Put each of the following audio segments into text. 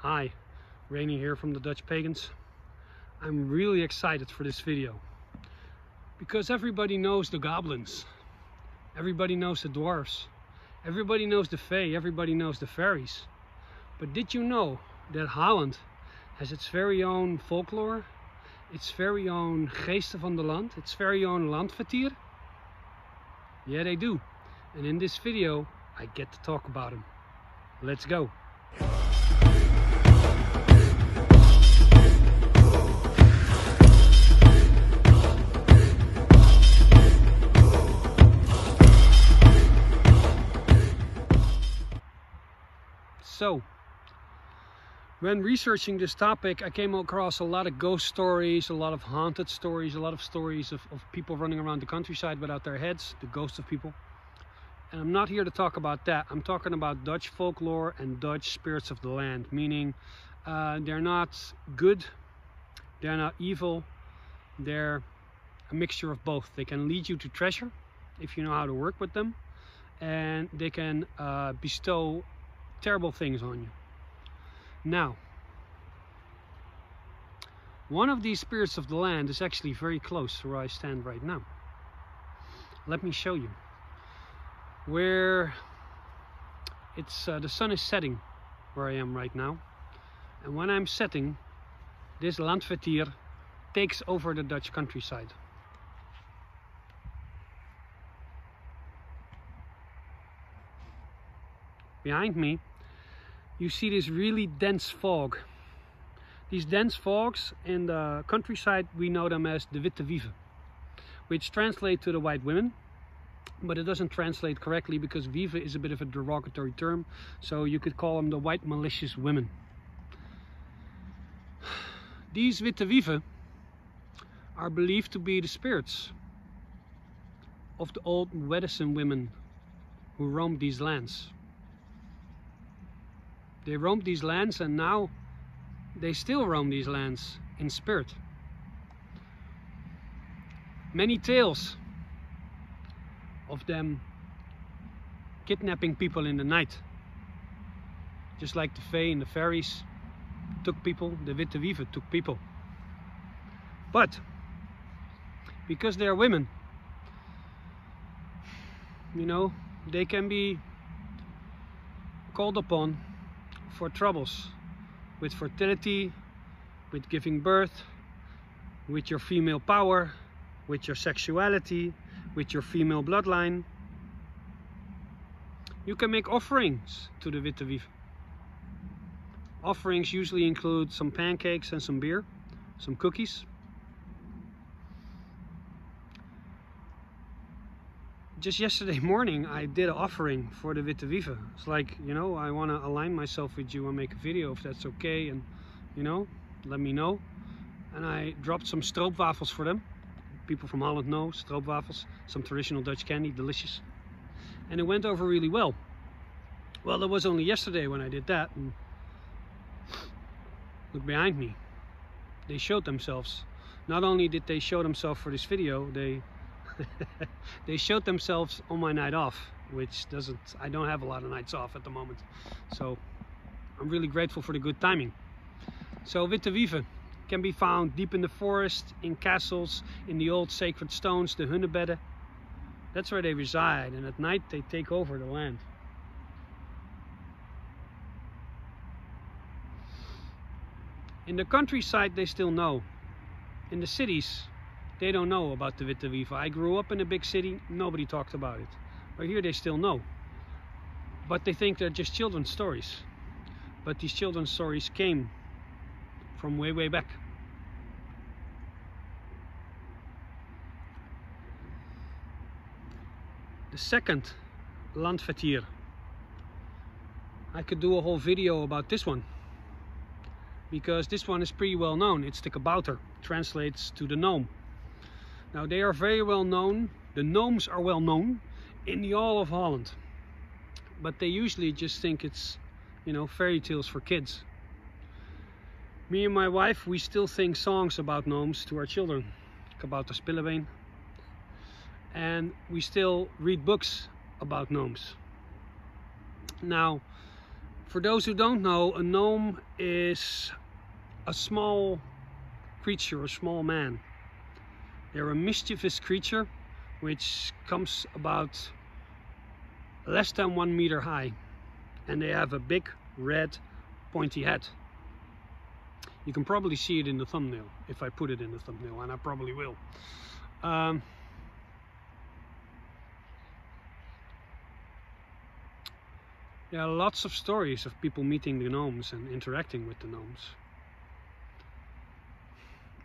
Hi, Rainy here from the Dutch Pagans. I'm really excited for this video because everybody knows the goblins, everybody knows the dwarves, everybody knows the fae, everybody knows the fairies. But did you know that Holland has its very own folklore, its very own geesten van de land, its very own landvaetir? Yeah, they do. And in this video I get to talk about them. Let's go. So, when researching this topic, I came across a lot of ghost stories, a lot of haunted stories, a lot of stories of people running around the countryside without their heads, the ghosts of people. And I'm not here to talk about that. I'm talking about Dutch folklore and Dutch spirits of the land, meaning they're not good, they're not evil, they're a mixture of both. They can lead you to treasure if you know how to work with them, and they can bestow terrible things on you. Now, one of these spirits of the land is actually very close to where I stand right now. Let me show you. Where it's the sun is setting where I am right now, and when I'm setting, this landvaetir takes over the Dutch countryside. Behind me you see this really dense fog. These dense fogs in the countryside, we know them as the Vitte, which translate to the white women, but it doesn't translate correctly because viva is a bit of a derogatory term, so you could call them the white malicious women. These Vitte are believed to be the spirits of the old medicine women who roamed these lands. They roamed these lands, and now they still roam these lands in spirit. Many tales of them kidnapping people in the night. Just like the fae and the fairies took people, the Vitte took people. But because they're women, you know, they can be called upon for troubles with fertility, with giving birth, with your female power, with your sexuality, with your female bloodline. You can make offerings to the Vitte. Offerings usually include some pancakes and some beer, some cookies. Just yesterday morning I did an offering for the Vitte. It's like, you know, I want to align myself with you and make a video if that's okay, and you know, let me know. And I dropped some stroopwafels for them. People from Holland know stroopwafels, some traditional Dutch candy, delicious. And it went over really well. Well, it was only yesterday when I did that, and look behind me. They showed themselves. Not only did they show themselves for this video, they showed themselves on my night off, which I don't have a lot of nights off at the moment, so I'm really grateful for the good timing. So Vitte can be found deep in the forest, in castles, in the old sacred stones, the hunnebedden. That's where they reside, and at night they take over the land. In the countryside they still know. In the cities they don't know about the Vitte. I grew up in a big city, nobody talked about it. But here they still know. But they think they're just children's stories. But these children's stories came from way, way back. The second landvaetir. I could do a whole video about this one, because this one is pretty well known. It's the kabouter, translates to the gnome. Now they are very well known, the gnomes are well known in the all of Holland. But they usually just think it's, you know, fairy tales for kids. Me and my wife, we still sing songs about gnomes to our children. Kabouter Spillebeen. And we still read books about gnomes. Now, For those who don't know, a gnome is a small creature, a small man. They're a mischievous creature which comes about less than 1 meter high, and they have a big red pointy head. You can probably see it in the thumbnail if I put it in the thumbnail, and I probably will. There are lots of stories of people meeting the gnomes and interacting with the gnomes.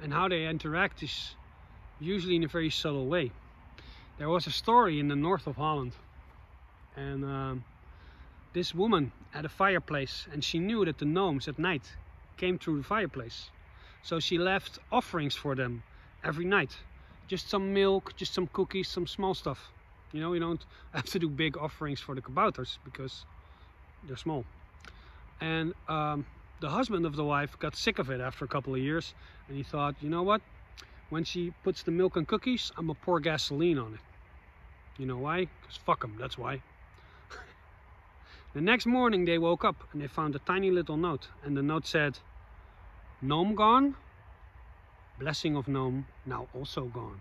And how they interact is usually in a very subtle way. There was a story in the north of Holland, and this woman had a fireplace, and she knew that the gnomes at night came through the fireplace. So she left offerings for them every night. Just some milk, just some cookies, some small stuff. You know, you don't have to do big offerings for the kabouters because they're small. And the husband of the wife got sick of it after a couple of years, and he thought, you know what? When she puts the milk and cookies, I'm gonna pour gasoline on it. You know why? Because fuck them, that's why. The next morning they woke up and they found a tiny little note, and the note said, "Gnome gone, blessing of gnome now also gone."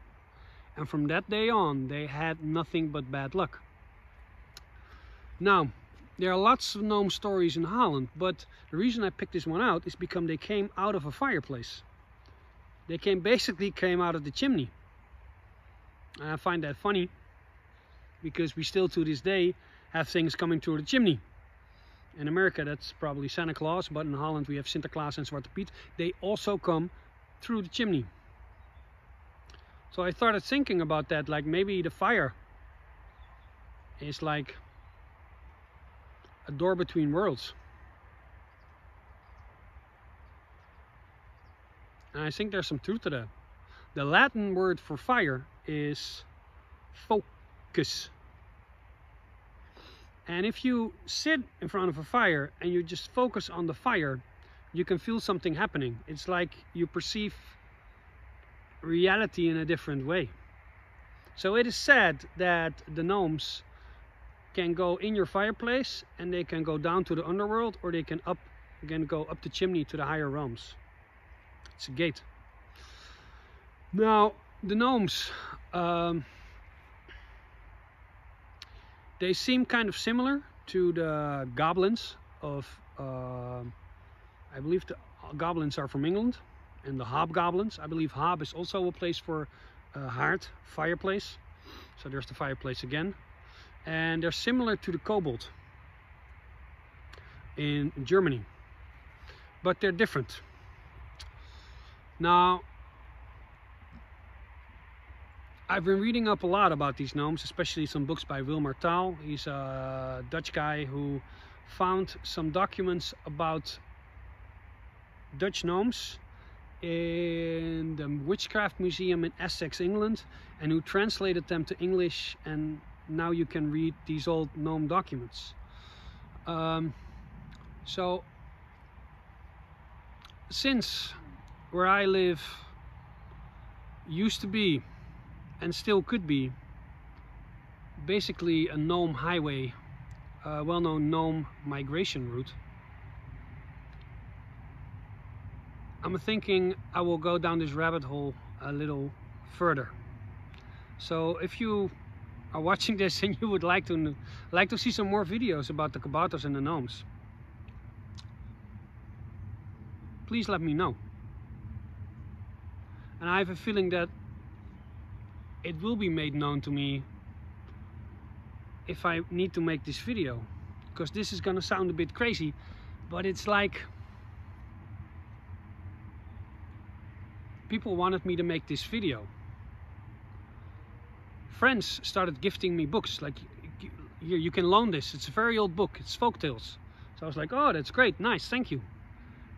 And from that day on they had nothing but bad luck. Now, there are lots of gnome stories in Holland, but the reason I picked this one out is because they came out of a fireplace. They basically came out of the chimney. And I find that funny, because we still to this day have things coming through the chimney. In America that's probably Santa Claus, but in Holland we have Sinterklaas and Zwarte Piet. They also come through the chimney. So I started thinking about that, like maybe the fire is like a door between worlds. And I think there's some truth to that. The Latin word for fire is focus. And if you sit in front of a fire and you just focus on the fire, you can feel something happening. It's like you perceive reality in a different way. So it is said that the gnomes can go in your fireplace, and they can go down to the underworld, or they can go up the chimney to the higher realms. It's a gate. Now the gnomes, they seem kind of similar to the goblins of, I believe the goblins are from England, and the hobgoblins. I believe hob is also a place for a hearth, fireplace. So there's the fireplace again. And they're similar to the kobold in Germany, but they're different. Now, I've been reading up a lot about these gnomes, especially some books by Wilmer Taal. He's a Dutch guy who found some documents about Dutch gnomes in the Witchcraft Museum in Essex, England, and who translated them to English, and now you can read these old gnome documents. So since where I live used to be, and still could be, basically a gnome highway, a well-known gnome migration route, I'm thinking I will go down this rabbit hole a little further. So if you are watching this and you would like to see some more videos about the kabouters and the gnomes, please let me know. And I have a feeling that it will be made known to me if I need to make this video, because this is gonna sound a bit crazy, but it's like people wanted me to make this video. Friends started gifting me books, like, here, you can loan this, it's a very old book, it's folktales. So I was like, oh, that's great, nice, thank you.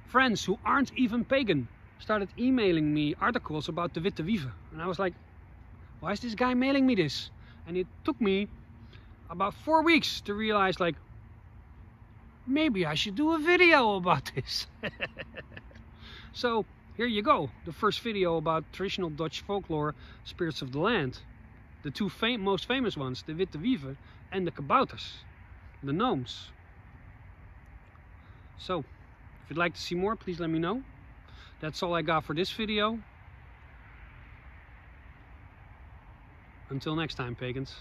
Friends who aren't even pagan started emailing me articles about the Vitte, viva, and I was like, why is this guy mailing me this? And it took me about 4 weeks to realize, like, maybe I should do a video about this. So here you go, the first video about traditional Dutch folklore, spirits of the land. The two most famous ones, the Vitte, viva and the kabouters, the gnomes. So, if you'd like to see more, please let me know. That's all I got for this video. Until next time, pagans.